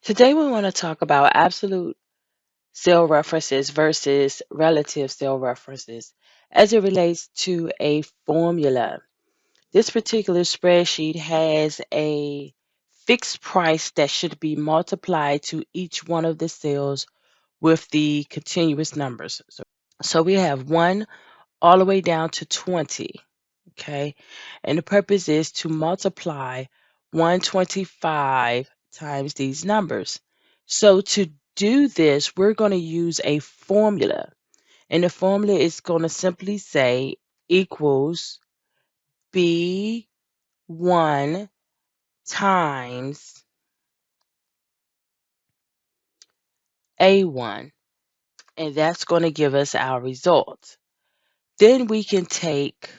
Today we want to talk about absolute cell references versus relative cell references as it relates to a formula. This particular spreadsheet has a fixed price that should be multiplied to each one of the cells with the continuous numbers. So we have 1 all the way down to 20. Okay. And the purpose is to multiply 125 times these numbers. So to do this, we're going to use a formula. And the formula is going to simply say equals B1 times A1. And that's going to give us our result. Then we can take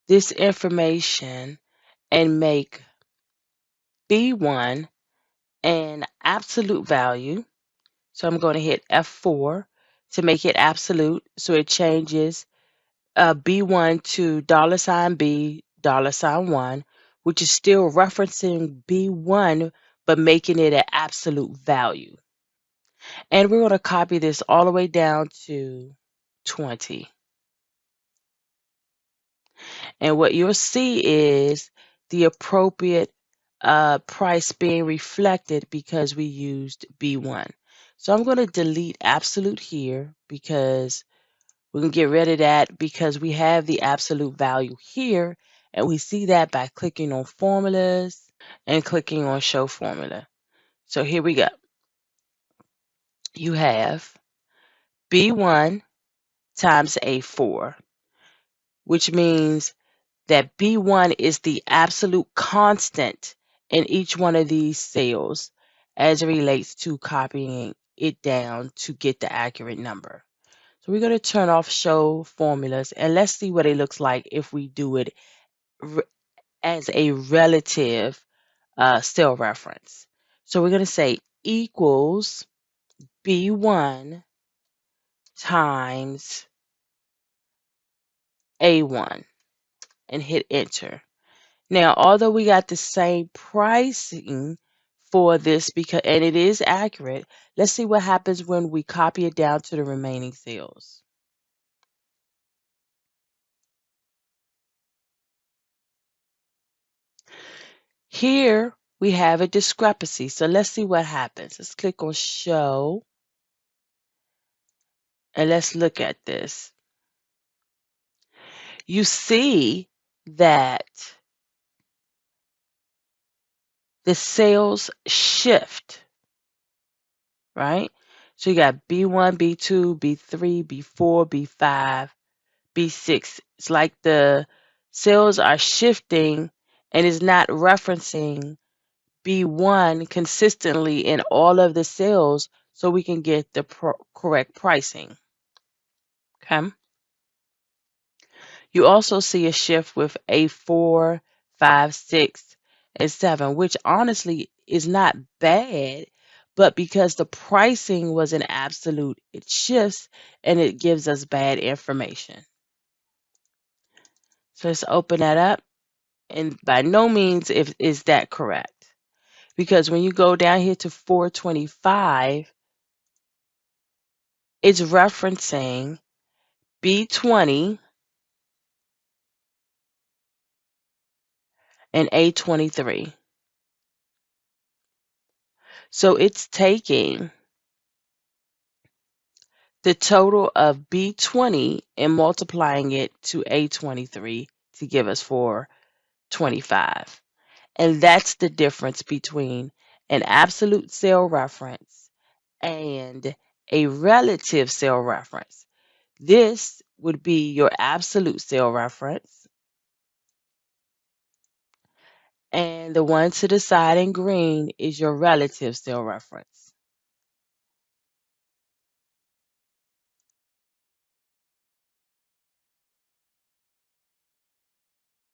this information and make B1 an absolute value. So I'm going to hit F4 to make it absolute. So it changes B1 to $B $1, which is still referencing B1, but making it an absolute value. And we're going to copy this all the way down to 20. And what you'll see is the appropriate price being reflected because we used B1. So I'm going to delete absolute here because we're going to get rid of that because we have the absolute value here. And we see that by clicking on formulas and clicking on show formula. So here we go. You have B1 times A4, which means that B1 is the absolute constant in each one of these cells as it relates to copying it down to get the accurate number. So we're going to turn off show formulas and let's see what it looks like if we do it as a relative cell reference. So we're going to say equals B1 times A1 and hit enter. Now, although we got the same pricing for this and it is accurate, let's see what happens when we copy it down to the remaining cells. Here we have a discrepancy. So let's see what happens. Let's click on show and let's look at this. You see that the cells shift, right? So you got B1, B2, B3, B4, B5, B6. It's like the cells are shifting and is not referencing B1 consistently in all of the cells so we can get the correct pricing. Okay. You also see a shift with A4, 5, 6, and 7, which honestly is not bad, but because the pricing was an absolute, it shifts and it gives us bad information. So let's open that up. And by no means is that correct. Because when you go down here to 425, it's referencing B20 and A23. So it's taking the total of B20 and multiplying it to A23 to give us 425. And that's the difference between an absolute cell reference and a relative cell reference. This would be your absolute cell reference. And the one to the side in green is your relative cell reference.